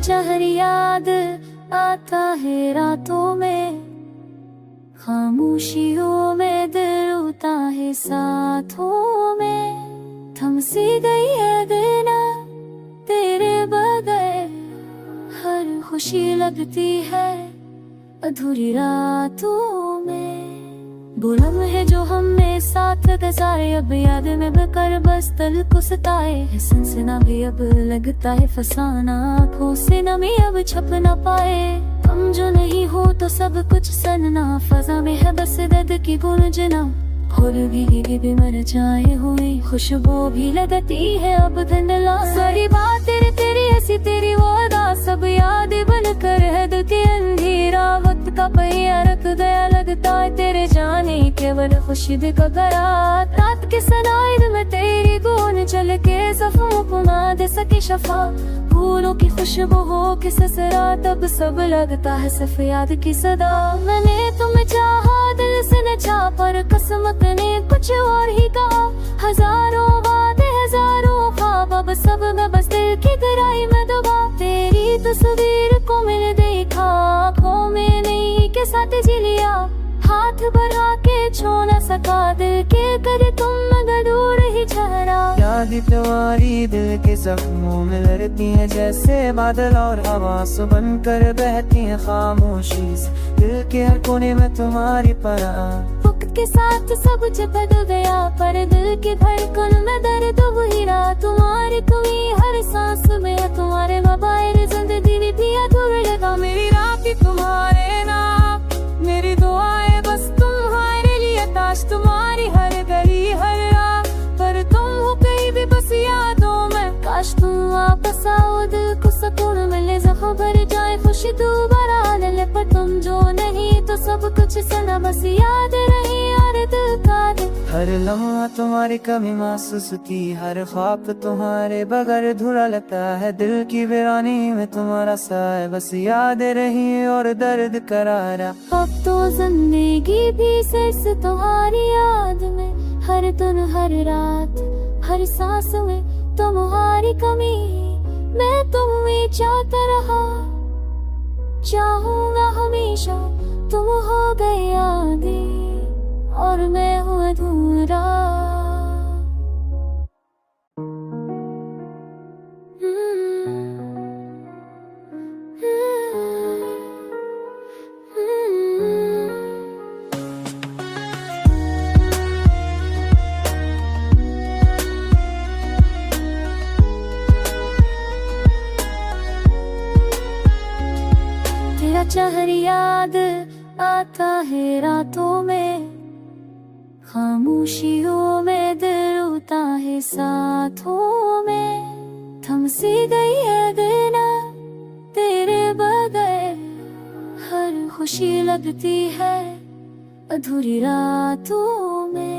चेहरा याद आता है रातों में, खामोशियों में दिल रोता है साथों में। थम सी गई है दिना तेरे बगैर, हर खुशी लगती है अधूरी रातों में। बुलम है जो हमने साथ गुजारे, अब याद में बकर बस तल को सताए। है सनसना भी अब लगता है फसाना, आँखों से नमी अब छप न पाए। हम जो नहीं हो तो सब कुछ सनना, फजा में है बस दर्द की गूंजना। फूल भी मर जाए हुई खुशबू भी लगती है अब धुंधला। सारी बात तेरी ऐसी तेरी वादा, सब याद बन कर है दिल के अंधेरा। वक्त का पहिया रख गया लगता है तेरे जाने, केवल खुशी का गरा। रात के सनाइद में तेरी गूंज चल के सफों को ना दे सकी शफा। फूलों की खुशबू हो के ससरा, तब सब लगता है सिर्फ याद की सदा। मैंने तुम्हें चाहा दिल से न चाहा, पर किस्मत ने कुछ और ही कहा। हजारों वादे हजारों ख्वाब, अब सब में बस दिल की गहराई में दबा। तेरी तस्वीर को मैंने देखा, आँखों में नहीं के साथ जी लिया। हाथ बढ़ा के छू न सका दिल के, कर तुम मगर दूर ही ठहरा। याद तुम्हारी दिल के जख्मों में लड़ती है जैसे बादल और हवा, सुबन कर बहती है खामोशी से दिल के हर कोने में तुम्हारी पनाह। वक्त के साथ सब कुछ बदल गया, पर दिल की धड़कन में दर्द वही रहा। तुम्हारी कमी हर सांस में है, तुम्हारे बगैर जिंदगी भी अधूरी लगा। मेरी राह भी तुम्हारे नाम, मेरी दुआएं बस तुम्हारे लिए। ताश तुम्हारी हर गली हर राह, पर तुम हो कहीं भी बस यादों में। काश तुम वापस आओ, दिल को सुकून मिले, ज़ख्म भर जाए, खुशी दोबारा आने ले। पर तुम जो नहीं तो सब कुछ सना बस याद रही यार दिल का दिल। हर लम्हा तुम्हारी कमी महसूस होती, हर ख्वाब तुम्हारे बगैर अधूरा लगता है। दिल की वीरानी में तुम्हारा साए बस याद रही और दर्द करारा। अब तो जिंदगी भी सिर्फ तुम्हारी याद में, हर दिन हर रात हर सांस में तुम्हारी कमी। मैं तुम्हें चाहता रहा, चाहूंगा हमेशा, तुम हो गए यादें और मैं हूँ अधूरा। तेरा चेहरा याद आता है रातों में, खामोशियों में दिल रोता है साथों में। थम सी गई है दिना तेरे बगैर, हर खुशी लगती है अधूरी रातों में।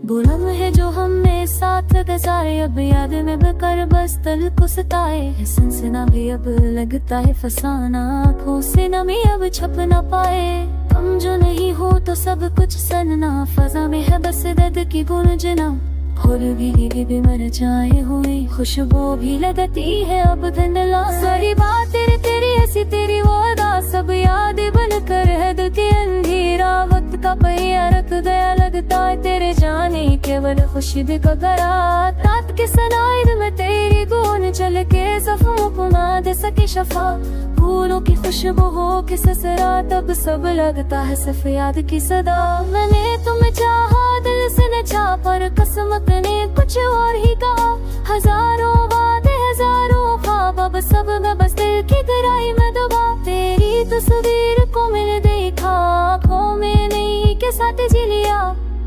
बुलम है जो हमने साथ गुजारे, अब याद में बकर बस तल को सताए। है सनसना भी अब लगता है फसाना, आँखों से नमी अब छप न पाए। हम जो नहीं हो तो सब कुछ सनना, फजा में है बस दर्द की गूंजना। फूल भी मर जाए हुई खुशबू भी लगती है अब धुंधला। सारी बात तेरी ऐसी तेरी वादा, सब याद बन कर है दिल के अंधेरा। वक्त का पहिया रख गया लगता है तेरे जाने, केवल खुशी का गरा। रात के सनाइद में तेरी गूंज चल के सफों को ना दे सकी शफा। फूलों की खुशबू हो के ससरा, तब सब लगता है सिर्फ याद की सदा। मैंने तुम्हें चाहा दिल से न चाहा, पर किस्मत ने कुछ और ही कहा। हजारों वादे हजारों ख्वाब, अब सब में बस दिल की गहराई में दबा। तेरी तस्वीर को मैंने देखा, आँखों में नहीं के साथ जी लिया।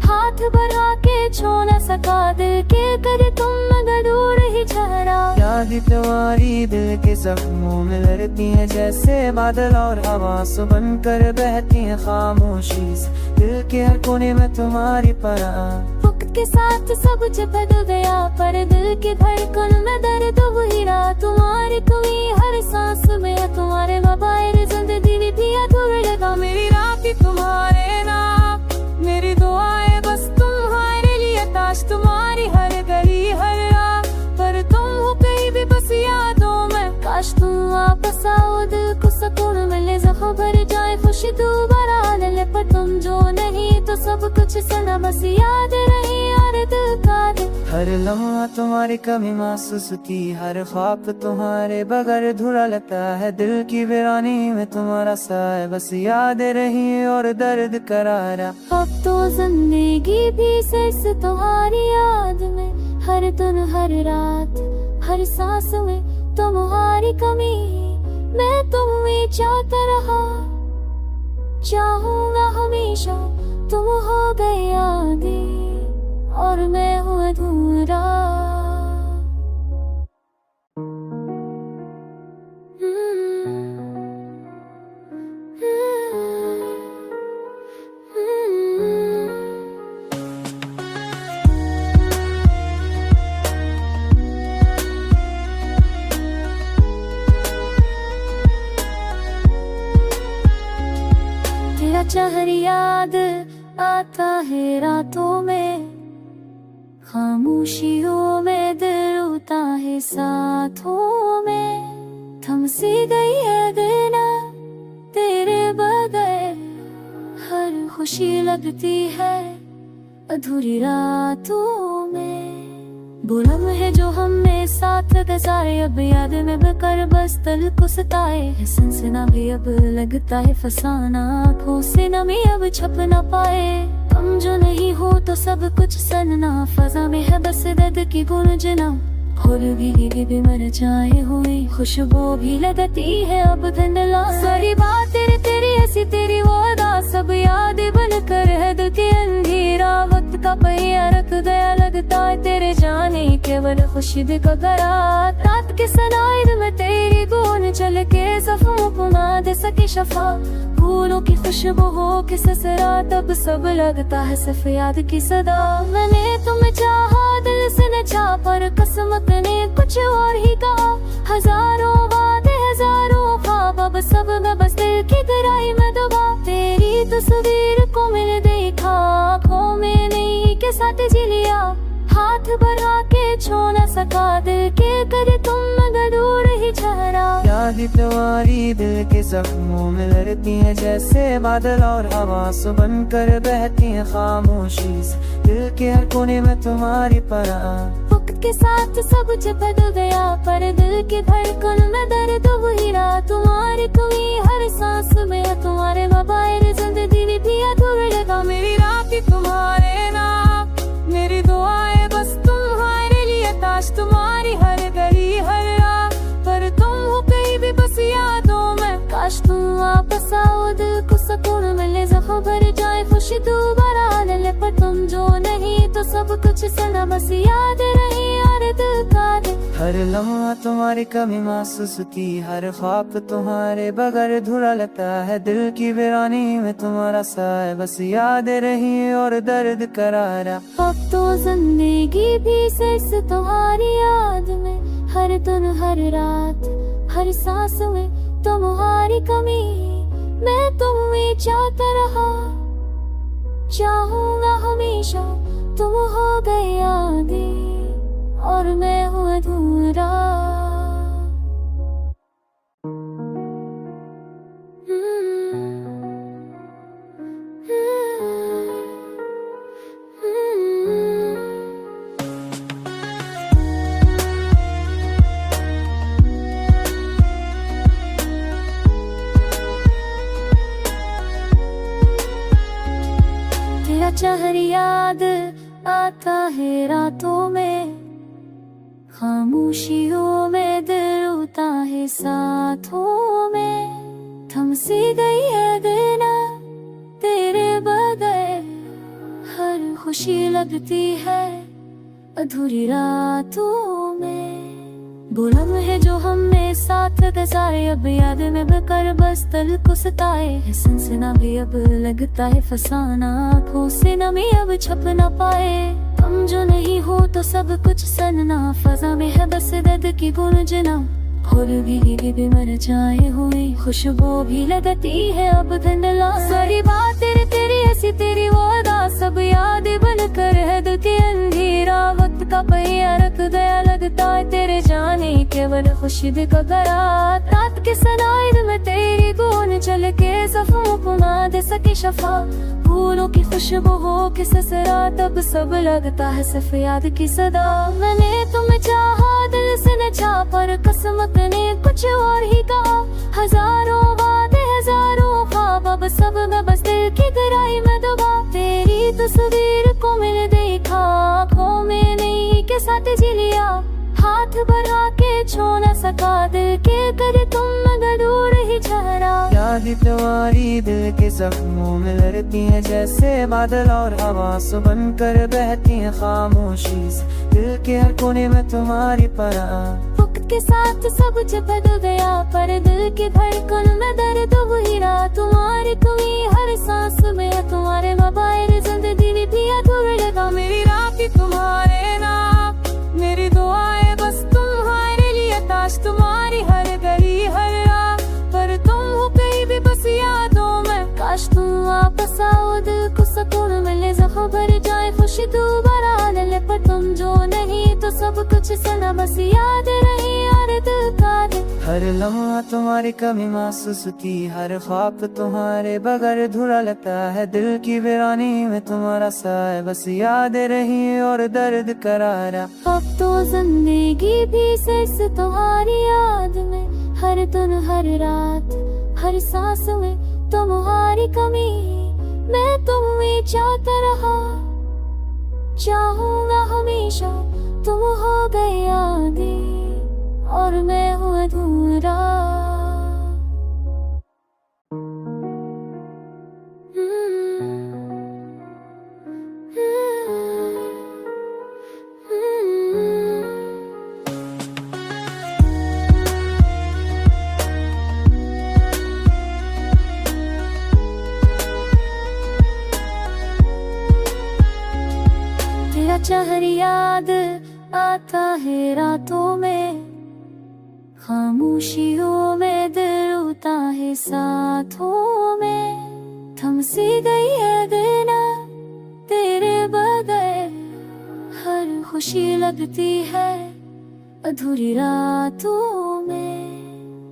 हाथ बढ़ा के छू न सका दिल के, कर तुम मगर दूर ही ठहरा। याद तुम्हारी दिल के जख्मों में लड़ती है जैसे बादल और हवा, सुबन कर बहती है खामोशी से दिल के हर कोने में तुम्हारी पनाह। वक्त के साथ सब कुछ बदल गया, पर दिल की धड़कन में दर्द वही रहा। तुम्हारी कमी हर सांस में है, तुम्हारे बगैर जिंदगी भी अधूरी लगा। मेरी राह भी तुम्हारे नाम, मेरी दुआएं बस तुम्हारे लिए। ताश तुम्हारी हर गली हर राह, पर तुम हो कहीं भी बस यादों में। काश तुम बसाओ दिल को सुकून मिले, जख्म भर जाए खुशी दोबारा आने ले, पर तुम जो नहीं तो सब कुछ सना बस याद रही और दिल का दे। हर लम्हा तुम्हारी कमी महसूस की, हर ख्वाब तुम्हारे बगैर अधूरा लगता है, दिल की वीरानी में तुम्हारा साया बस याद रही और दर्द करारा। अब तो जिंदगी भी सिर्फ तुम्हारी याद में, हर दिन हर रात हर सांस में तुम्हारी कमी, मैं तुम्हें चाहता रहा, चाहूंगा हमेशा, तुम हो गए यादें और मैं हूँ अधूरा। तेरा चेहरा याद आता है रातों में, खामोशियों में दिल रोता है साथों में, थम सी गई है गना तेरे बगैर, हर खुशी लगती है अधूरी रातों में। वो लम्हे जो हमने साथ गुजारे अब याद में बकर बस दिल को सताए, है सनसना भी अब लगता है फसाना, आँखों से नमी अब छप ना पाए, तुम जो नहीं हो तो सब कुछ सनना, फजा में है बस दर्द की गूंजना, फूल भी मर जाए हुए खुशबू भी लगती है अब धुंधला। सारी बात तेरी तेरी ऐसी तेरी वो अदा सब याद बन कर है दिल के अंधेरा, वक्त का पहिया रख गया लगता है तेरे जाने के वन खुशी का गरा, रात के सनाइद में तेरी गूंज चल के जख्मों को ना दे सके शफा, फूलों की खुशबू हो के ससरा तब सब लगता है सिर्फ याद की सदा। मैंने तुम्हें चाहा दिल से न चाहा पर किस्मत ने कुछ और ही कहा, हजारों वादे हजारों ख्वाब अब सब में बस दिल की गहराई में दबा, तेरी तस्वीर को मैंने देखा आँखों में नहीं के साथ जी लिया, हाथ बढ़ा के छू न सका दिल के कर तुम मगर दूर ही ठहरा। याद तुम्हारी दिल के जख्मों में लड़ती है जैसे बादल और हवा सुबन कर बहती है खामोशी से, दिल के हर कोने में तुम्हारी पनाह, वक्त के साथ सब कुछ बदल गया पर दिल की धड़कन में दर्द वही रहा, तुम्हारी कमी हर सांस में है, तुम्हारे बगैर जिंदगी भी अधूरी लगा, मेरी रात तुम्हारे नाम मेरी दुआएं बस तुम्हारे लिए, ताश तुम्हारी हर गली हर राह पर तुम हो कहीं भी बस यादों में, काश तुम वापस आओ दिल को सुकून मिले, जख्म भर जाए खुशी दोबारा आने ले, पर तुम जो नहीं तो सब कुछ सना बस याद रही और दिल का दे। हर लम्हा तुम्हारी कमी महसूस की, हर ख्वाब तुम्हारे बगैर अधूरा लगता है, दिल की वीरानी में तुम्हारा साया बस याद रही और दर्द करारा। अब तो जिंदगी भी सिर्फ तुम्हारी याद में, हर दिन हर रात हर सांस में तुम्हारी कमी, मैं तुम्हें चाहता रहा, चाहूंगा हमेशा, तुम हो गए यादें और मैं हूँ अधूरा। तेरा चेहरा याद आता है रातों में, खामोशियों में दिल रोता है साथों में, थम सी गई है गना तेरे बगैर, हर खुशी लगती है अधूरी रातों में। वो लम्हे जो हमने साथ गुजारे अब याद में बकर बस दिल को सताए, है सनसना भी अब लगता है फसाना, आँखों से नमी अब छप ना पाए, तुम जो नहीं हो तो सब कुछ सनना, फजा में है बस दर्द की गूंजना, फूल भी मर जाए हुए खुशबू भी लगती है अब धुंधला। सारी बात तेरी तेरी ऐसी तेरी वो अदा सब याद बन कर है दिल के अंधेरा, वक्त का पहिया रख गया लगता है तेरे जाने के केवल खुशी दिख गया। रात के सनाइर में तेरी गूंज चल के ज़ख्मों को ना दे सकी शफा। फूलों की खुशबू हो के ससरा तब सब लगता है सिर्फ याद की सदा। मैंने तुम्हें चाहा दिल से न चाहा पर किस्मत ने कुछ और ही कहा। हजारों वादे हजारों ख्वाब अब सब में बस दिल की गहराई में दबा। तेरी तस्वीर को मैंने देखा आँखों में नहीं के साथ जी लिया। हाथ बढ़ा के छू न सका दिल के कर तुम मगर दूर ही ठहरा। याद तुम्हारी दिल के जख्मों में लड़ती है जैसे बादल और हवा से बनकर बहती है खामोशी से। दिल के हर कोने में तुम्हारी पनाह। वक्त के साथ सब कुछ बदल गया पर दिल की धड़कन में दर्द वही रहा। तुम्हारी कमी हर सांस में है, तुम्हारे मोबाइल जिंदगी भी अधूरी लगा। मेरी रात तुम्हारे नाम, मेरी दुआएं बस तुम्हारे लिए। ताश तुम्हारी हर गली हर राह पर तुम हो कहीं भी बस यादों में। काश तुम वापस आओ दिल को सुकून मिले, ज़ख्म भर जाए खुशी दोबारा आने ले। पर तुम जो नहीं तो सब कुछ सना बस याद रही और दिल का दिल। हर लम्हा तुम्हारी कमी महसूस होती, हर ख्वाब तुम्हारे बगैर अधूरा लगता है। दिल की वीरानी में तुम्हारा साया बस याद रही और दर्द करारा। अब तो जिंदगी भी सिर्फ तुम्हारी याद में, हर दिन हर रात हर सांस में तुम्हारी कमी। मैं तुम्हें चाहता रहा, चाहूंगा हमेशा। तुम हो गए यादें और मैं हूँ अधूरा। तेरा चेहरा याद आता है रातों में, खामोशियों में दिल रोता है साथों में। थम सी गई है गना तेरे बगैर, हर खुशी लगती है अधूरी रातों में।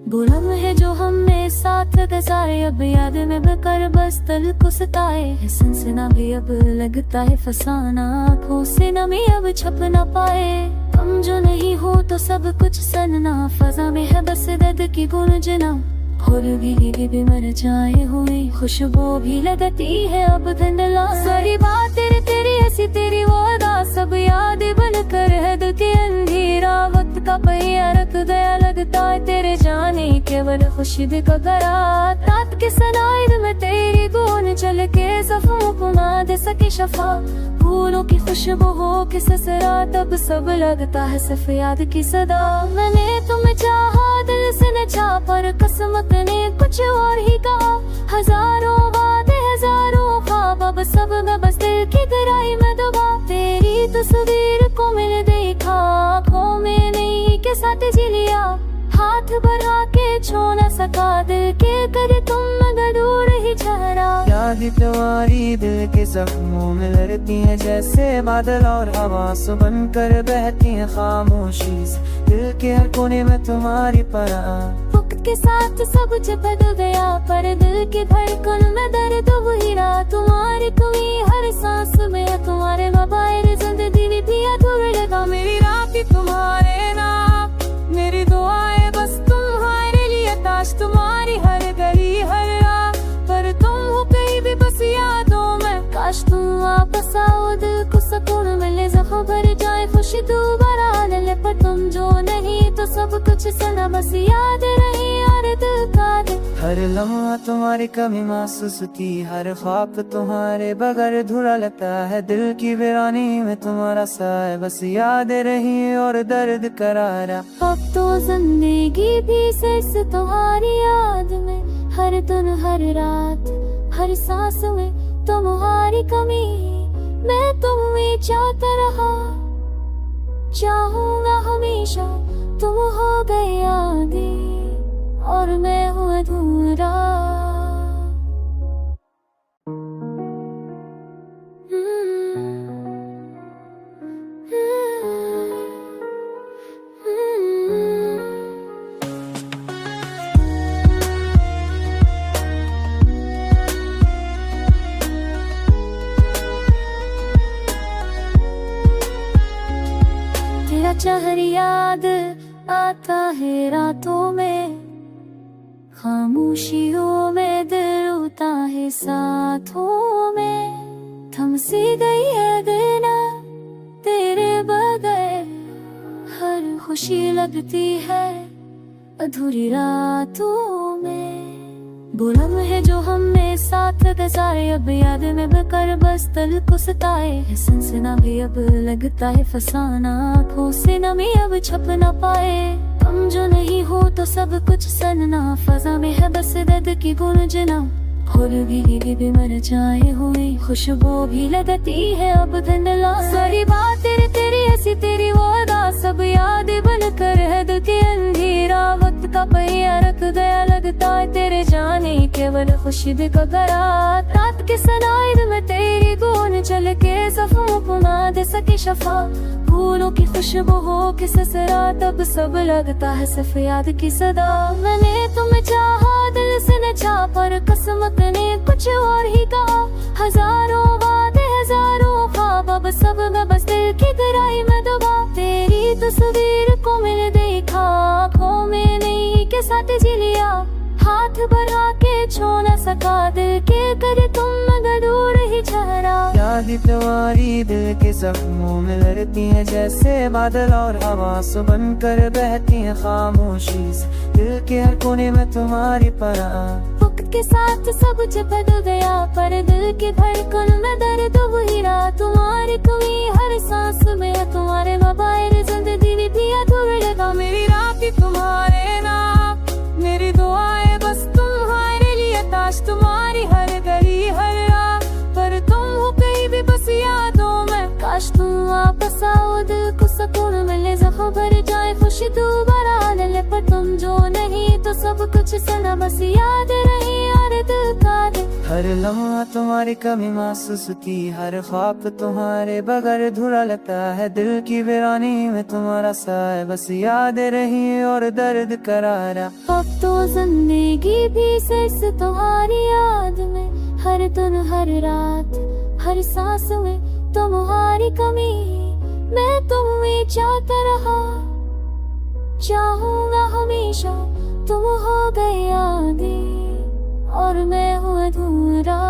बुलम है जो हमने साथ गुजारे अब याद में बकर बस तल को सताए। है सनसना भी अब लगता है फसाना, आँखों से नमी अब छप ना पाए। तुम जो नहीं हो तो सब कुछ सनना, फजा में है बस दर्द की गूंजना। फूल भी मर जाए हुए खुशबू भी लगती है अब धुंधला। सारी बात तेरी ऐसी तेरी वादा सब याद बनकर है दिल के अंधेरा। वक्त का पहिया रख गया लगता है तेरे जाने केवल खुशी दिख गया। रात के सनाइर में तेरी गूंज चल के ज़ख्मों को ना दे सकी शफा। फूलों की खुशबू हो के ससरा तब सब लगता है सिर्फ याद की सदा। मैंने तुम्हें चाहा दिल से न चाहा पर किस्मत ने कुछ और ही कहा। हजारों वादे हजारों ख्वाब अब सब में बस दिल की गहराई में दबा। तेरी तस्वीर को मैंने देखा आँखों में नहीं के साथ जी लिया। हाथ बढ़ा के छू न सका दिल के कर तुम मगर दूर ही ठहरा। याद तुम्हारी दिल के जख्मों में लड़ती है जैसे बादल और हवा से बनकर बहती है खामोशी से। दिल के हर कोने में तुम्हारी पनाह। वक्त के साथ सब कुछ बदल गया पर दिल की धड़कन में दर्द वही रहा। तुम्हारी कमी हर सांस में है, तुम्हारे मोबाइल जिंदगी भी अधूरी लगा। मेरी रात तुम्हारे नाम, मेरी दुआएं बस तुम्हारे लिए। ताश तुम्हारी हर गली हर राह पर तुम हो कहीं भी बस यादों में। काश तुम वापस आओ दिल को सुकून मिले, ज़ख्म भर जाए खुशी दोबारा आने ले। पर तुम जो नहीं तो सब कुछ सना बस याद रही और दिल का दिल। हर लम्हा तुम्हारी कमी महसूस होती, हर ख्वाब तुम्हारे बगैर अधूरा लगता है। दिल की वीरानी में तुम्हारा साया बस याद रही और दर्द करारा। अब तो जिंदगी भी सिर्फ तुम्हारी याद में, हर दिन हर रात हर सांस में तुम्हारी कमी। मैं तुम्हें चाहता रहा, चाहूंगा हमेशा। तुम हो गए यादें और मैं हूँ अधूरा। तेरा चेहरा याद आता है रातों में, खामोशियों में दिल रोता है साथों में। थम सी गई है गना तेरे बगैर, हर खुशी लगती है अधूरी रातों में। बुलम है जो हमने साथ गुजारे, अब याद में बकर बस दिल को सताए है। सनसना भी अब लगता है फसाना, आँखों से नमी अब छप ना पाए। हम जो नहीं हो तो सब कुछ सनना, फजा में है बस दर्द की गूंजना। फूल भी मर जाए हुए, खुशबू भी लगती है अब धुंधला। सारी बात तेरी ऐसी तेरी वादा, सब याद बनकर है दिल के अंधेरा। वक्त का पहिया रख गया लगता है तेरे जाने, केवल खुशी बेकरार। रात के सनाइद में तेरी गूंज चल के सफों को ना दे सके शफा। फूलों की खुशबू हो के ससरा, तब सब लगता है सिर्फ याद की सदा। मैंने तुम्हें चाहा दिल से न चाहा, पर किस्मत ने कुछ और ही कहा। हजारों वादे हजारों ख्वाब, अब सब में बस दिल की गहराई में दबा। तेरी तस्वीर को मैंने देखा, आँखों में नहीं के साथ जी लिया। हाथ बढ़ा के छू न सका दिल के, कर तुम मगर दूर ही ठहरा। याद तुम्हारी दिल के जख्मों में लड़ती है जैसे बादल और हवा, सुबन कर बहती है खामोशी से दिल के हर कोने में तुम्हारी पनाह। वक्त के साथ सब कुछ बदल गया, पर दिल के धड़कन में दर्द वही रहा। तुम्हारी कमी हर सांस में है, तुम्हारे बगैर जिंदगी भी अधूरी लगा। मेरी रात तुम्हारे नाम, मेरी दुआएं बस तुम्हारे लिए। ताश तुम्हारी हर गली हर राह, पर तुम हो कहीं भी बस यादों में। काश तुम वापस आओ, दिल को सुकून मिले, जख्म भर जाए खुशी दोबारा ले। पर तुम जो नहीं तो सब कुछ सना, बस याद रही और दिल का दे। हर लम्हा तुम्हारी कमी महसूस की, हर ख्वाब तुम्हारे बगैर अधूरा लगता है। दिल की वीरानी में तुम्हारा साया, बस याद रही और दर्द करारा। अब तो जिंदगी भी सिर्फ तुम्हारी याद में, हर दिन हर रात हर सांस में तुम्हारी कमी। मैं तुम्हें चाहता रहा, चाहूंगा हमेशा। तुम हो गए यादें और मैं हूँ अधूरा।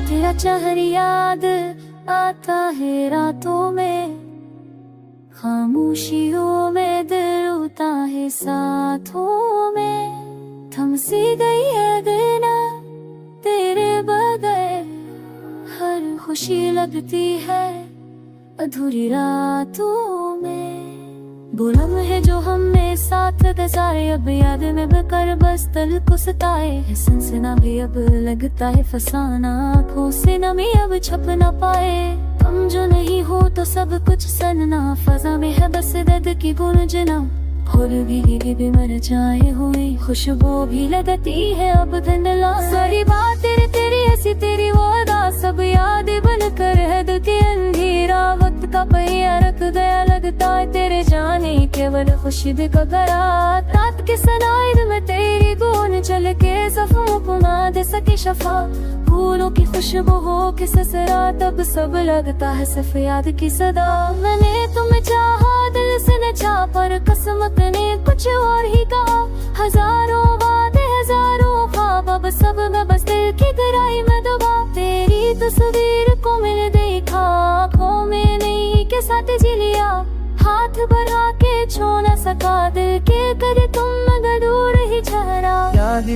तेरा चेहरा याद आता है रातों में, खामोशियों में दिल रोता है साथों में। थम सी गई है गना तेरे बगैर, हर खुशी लगती है अधूरी रातों में। बुलम है जो हमने साथ गुजारे, अब याद में बकर बस दिल को सताए है। सनसना भी अब लगता है फसाना, आँखों से नमी अब छप ना पाए। हम जो नहीं हो तो सब कुछ सनना, फजा में है बस दर्द की गूंजना। फूल भी मर जाए हुए, खुशबू भी लगती है अब धुंधला। सारी बात तेरी ऐसी तेरी वादा, सब याद बनकर है दिल के अंधेरा। वक्त का पहिया रख गया लगता है तेरे जाने, केवल खुशी बेकरार। रात के सनाइद में तेरी गूंज चल के सफों को ना दे सके शफा। फूलों की खुशबू हो के ससरा, तब सब लगता है सिर्फ याद की सदा। मैंने तुम्हें चाहा दिल से न चाहा, पर किस्मत ने कुछ और ही कहा। हजारों वादे हजारों ख्वाब, अब सब में बस दिल की गहराई में दबा। तेरी तस्वीर को मैंने देखा, आँखों में नहीं के साथ जी लिया। हाथ बढ़ा के छू न सका दिल के, कर तुम मगर दूर ही ठहरा। याद